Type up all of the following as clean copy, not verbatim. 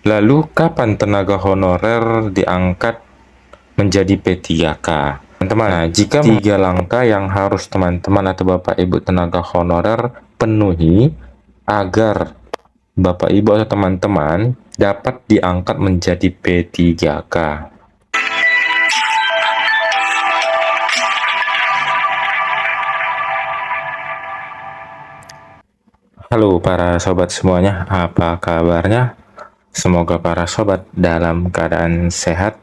Lalu, kapan tenaga honorer diangkat menjadi P3K? Teman-teman, nah, jika tiga langkah yang harus teman-teman atau Bapak Ibu tenaga honorer penuhi agar Bapak Ibu atau teman-teman dapat diangkat menjadi P3K. Halo para sobat semuanya, apa kabarnya? Semoga para sobat dalam keadaan sehat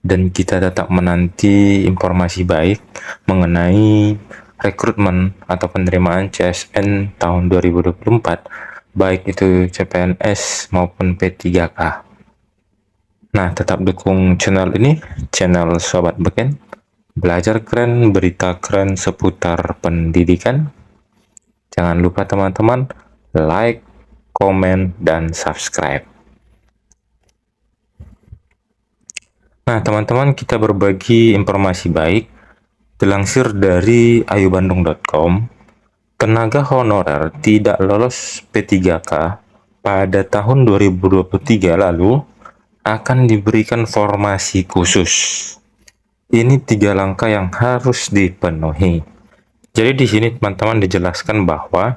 dan kita tetap menanti informasi baik mengenai rekrutmen atau penerimaan CSN tahun 2024, baik itu CPNS maupun P3K. Nah, tetap dukung channel ini, channel Sobat Beken, belajar keren, berita keren seputar pendidikan. Jangan lupa teman-teman, like, komen, dan subscribe. Nah, teman-teman, kita berbagi informasi baik. Dilansir dari ayubandung.com, tenaga honorer tidak lolos P3K pada tahun 2023 lalu akan diberikan formasi khusus. Ini 3 langkah yang harus dipenuhi. Jadi di sini teman-teman dijelaskan bahwa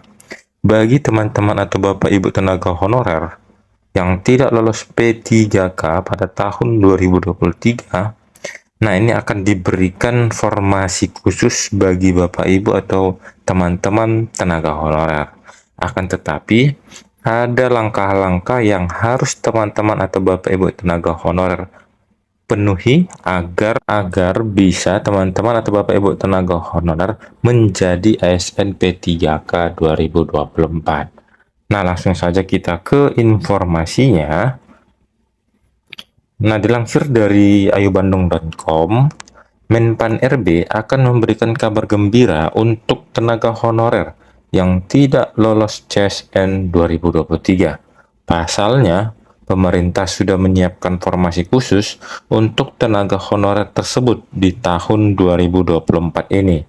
bagi teman-teman atau Bapak Ibu tenaga honorer yang tidak lolos P3K pada tahun 2023, nah ini akan diberikan formasi khusus bagi Bapak Ibu atau teman-teman tenaga honorer. Akan tetapi ada langkah-langkah yang harus teman-teman atau Bapak Ibu tenaga honorer penuhi agar bisa teman-teman atau Bapak Ibu tenaga honorer menjadi ASN P3K 2024. Nah, langsung saja kita ke informasinya. Nah, dilansir dari ayubandung.com, Menpan RB akan memberikan kabar gembira untuk tenaga honorer yang tidak lolos CSN 2023. Pasalnya, pemerintah sudah menyiapkan formasi khusus untuk tenaga honorer tersebut di tahun 2024 ini.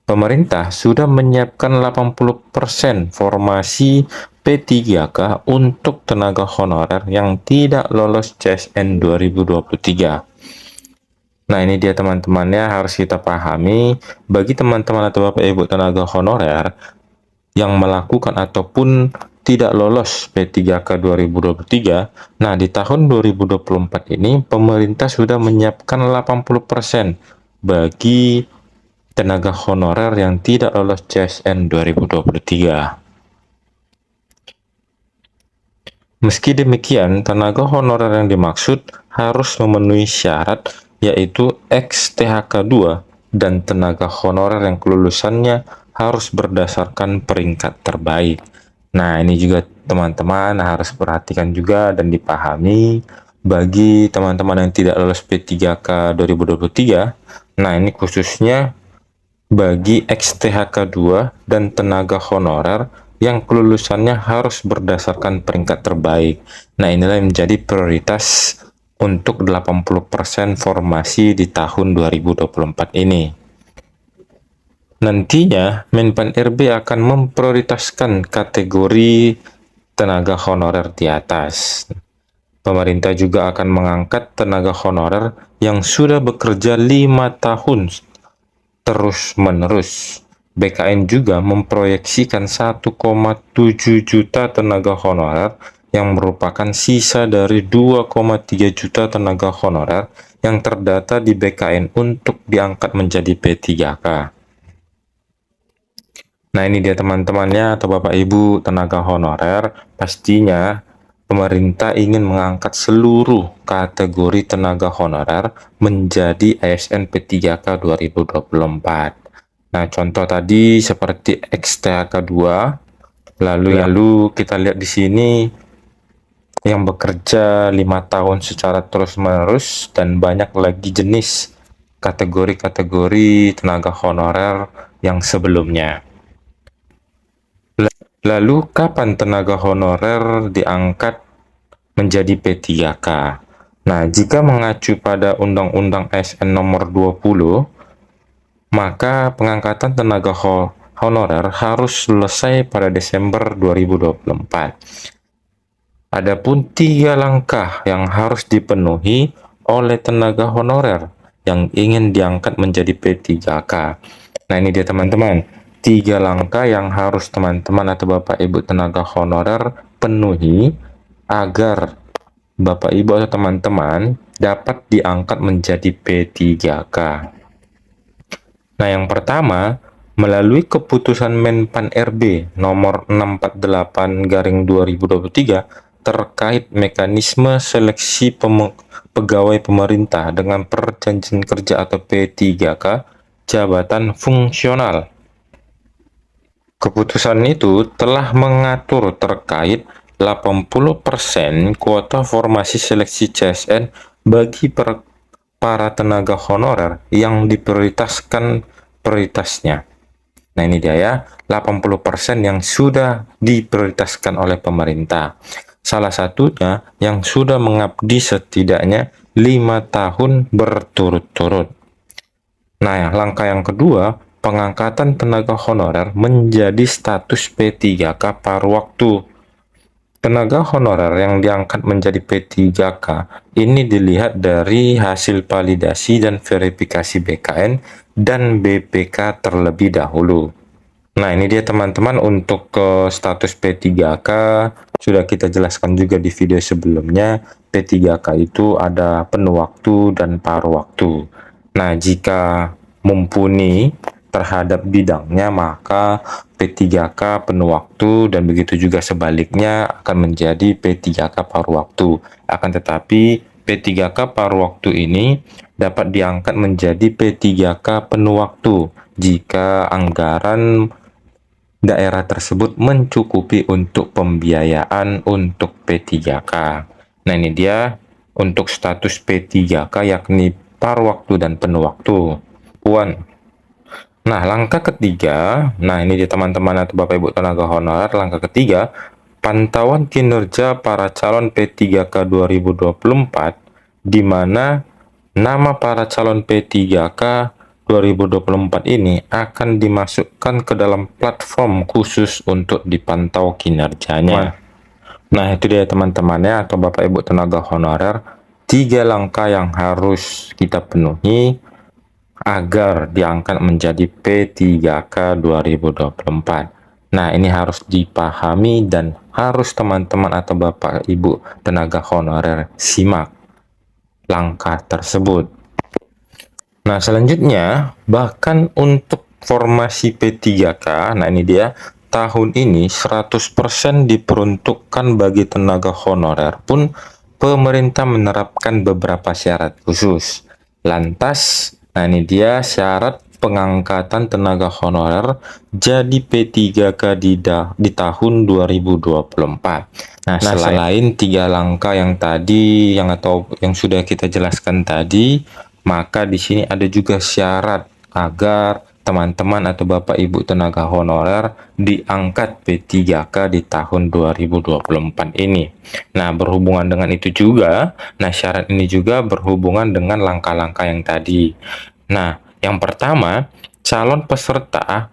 Pemerintah sudah menyiapkan 80% formasi P3K untuk tenaga honorer yang tidak lolos CSN 2023. Nah, ini dia teman-temannya harus kita pahami. Bagi teman-teman atau Bapak Ibu tenaga honorer yang melakukan ataupun tidak lolos P3K 2023, nah di tahun 2024 ini pemerintah sudah menyiapkan 80% bagi tenaga honorer yang tidak lolos CSN 2023. Meski demikian, tenaga honorer yang dimaksud harus memenuhi syarat yaitu ex-THK2 dan tenaga honorer yang kelulusannya harus berdasarkan peringkat terbaik. Nah, ini juga teman-teman harus perhatikan juga dan dipahami bagi teman-teman yang tidak lolos P3K 2023. Nah, ini khususnya bagi ex-THK2 dan tenaga honorer yang kelulusannya harus berdasarkan peringkat terbaik. Nah, inilah yang menjadi prioritas untuk 80% formasi di tahun 2024 ini. Nantinya, Menpan RB akan memprioritaskan kategori tenaga honorer di atas. Pemerintah juga akan mengangkat tenaga honorer yang sudah bekerja 5 tahun terus-menerus. BKN juga memproyeksikan 1,7 juta tenaga honorer yang merupakan sisa dari 2,3 juta tenaga honorer yang terdata di BKN untuk diangkat menjadi P3K. Nah, ini dia teman-temannya atau Bapak Ibu tenaga honorer. Pastinya pemerintah ingin mengangkat seluruh kategori tenaga honorer menjadi ASN P3K 2024. Nah, contoh tadi seperti XTHK2, lalu kita lihat di sini yang bekerja 5 tahun secara terus-menerus dan banyak lagi jenis kategori-kategori tenaga honorer yang sebelumnya. Lalu, kapan tenaga honorer diangkat menjadi P3K? Nah, jika mengacu pada Undang-Undang ASN nomor 20, maka pengangkatan tenaga honorer harus selesai pada Desember 2024. Adapun 3 langkah yang harus dipenuhi oleh tenaga honorer yang ingin diangkat menjadi P3K. Nah, ini dia teman-teman. 3 langkah yang harus teman-teman atau Bapak Ibu tenaga honorer penuhi agar Bapak Ibu atau teman-teman dapat diangkat menjadi P3K. Nah, yang pertama, melalui keputusan Menpan RB nomor 648/2023 terkait mekanisme seleksi pegawai pemerintah dengan perjanjian kerja atau P3K jabatan fungsional. Keputusan itu telah mengatur terkait 80% kuota formasi seleksi CSN bagi para tenaga honorer yang diprioritaskan prioritasnya. Nah, ini dia ya, 80% yang sudah diprioritaskan oleh pemerintah. Salah satunya yang sudah mengabdi setidaknya 5 tahun berturut-turut. Nah, langkah yang kedua, pengangkatan tenaga honorer menjadi status P3K paruh waktu. Tenaga honorer yang diangkat menjadi P3K ini dilihat dari hasil validasi dan verifikasi BKN dan BPK terlebih dahulu. Nah, ini dia teman-teman untuk status P3K sudah kita jelaskan juga di video sebelumnya. P3K itu ada penuh waktu dan paruh waktu. Nah, jika mumpuni terhadap bidangnya, maka P3K penuh waktu dan begitu juga sebaliknya akan menjadi P3K paruh waktu. Akan tetapi P3K paruh waktu ini dapat diangkat menjadi P3K penuh waktu jika anggaran daerah tersebut mencukupi untuk pembiayaan untuk P3K. Nah, ini dia untuk status P3K yakni paruh waktu dan penuh waktu. Nah, langkah ketiga, nah ini dia teman-teman atau Bapak Ibu tenaga honorer, langkah ketiga, pantauan kinerja para calon P3K 2024, di mana nama para calon P3K 2024 ini akan dimasukkan ke dalam platform khusus untuk dipantau kinerjanya. Nah, itu dia teman-teman ya, atau Bapak Ibu tenaga honorer, 3 langkah yang harus kita penuhi agar diangkat menjadi P3K 2024. Nah, ini harus dipahami dan harus teman-teman atau Bapak Ibu tenaga honorer simak langkah tersebut. Nah, selanjutnya, bahkan untuk formasi P3K, nah ini dia, tahun ini 100% diperuntukkan bagi tenaga honorer pun pemerintah menerapkan beberapa syarat khusus. Lantas, nah ini dia syarat pengangkatan tenaga honorer jadi P3K di tahun 2024. Nah, selain 3 langkah yang tadi yang sudah kita jelaskan tadi, maka di sini ada juga syarat agar teman-teman atau Bapak Ibu tenaga honorer diangkat P3K di tahun 2024 ini. Nah, berhubungan dengan itu juga, nah syarat ini juga berhubungan dengan langkah-langkah yang tadi. Nah, yang pertama, calon peserta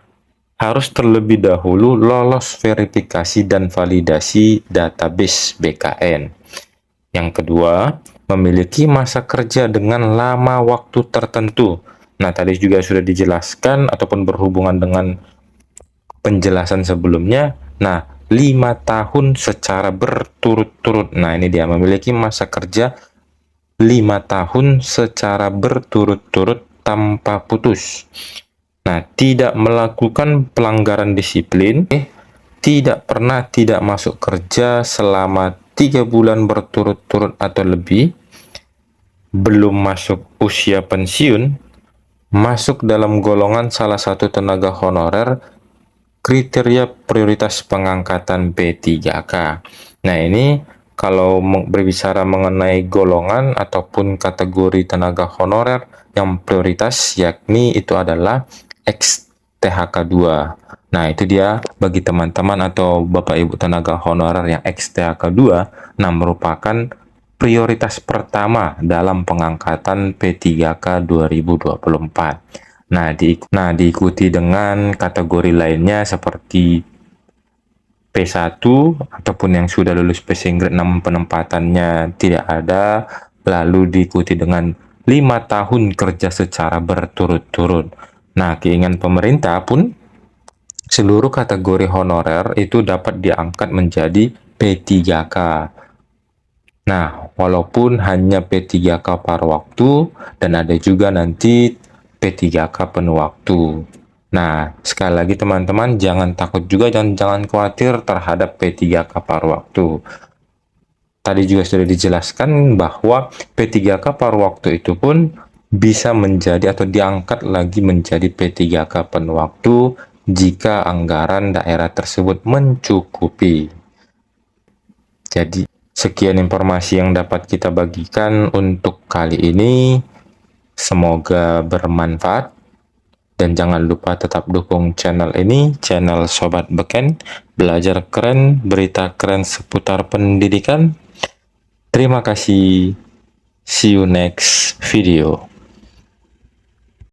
harus terlebih dahulu lolos verifikasi dan validasi database BKN. Yang kedua, memiliki masa kerja dengan lama waktu tertentu. Nah, tadi juga sudah dijelaskan ataupun berhubungan dengan penjelasan sebelumnya. Nah, 5 tahun secara berturut-turut. Nah, ini dia memiliki masa kerja 5 tahun secara berturut-turut tanpa putus. Nah, tidak melakukan pelanggaran disiplin, tidak pernah tidak masuk kerja selama 3 bulan berturut-turut atau lebih, belum masuk usia pensiun, masuk dalam golongan salah satu tenaga honorer, kriteria prioritas pengangkatan P3K. Nah, ini kalau berbicara mengenai golongan ataupun kategori tenaga honorer yang prioritas, yakni itu adalah XTHK 2. Nah, itu dia bagi teman-teman atau Bapak Ibu tenaga honorer yang XTHK 2, nah merupakan prioritas pertama dalam pengangkatan P3K 2024. Nah, diikuti dengan kategori lainnya seperti P1 ataupun yang sudah lulus passing grade 6 penempatannya tidak ada, lalu diikuti dengan 5 tahun kerja secara berturut-turut. Nah, keinginan pemerintah pun seluruh kategori honorer itu dapat diangkat menjadi P3K. Nah, walaupun hanya P3K paruh waktu dan ada juga nanti P3K penuh waktu. Nah, sekali lagi teman-teman, jangan takut juga dan jangan khawatir terhadap P3K paruh waktu. Tadi juga sudah dijelaskan bahwa P3K paruh waktu itu pun bisa menjadi atau diangkat lagi menjadi P3K penuh waktu jika anggaran daerah tersebut mencukupi. Jadi, sekian informasi yang dapat kita bagikan untuk kali ini. Semoga bermanfaat. Dan jangan lupa tetap dukung channel ini, channel Sobat Beken, belajar keren, berita keren seputar pendidikan. Terima kasih. See you next video.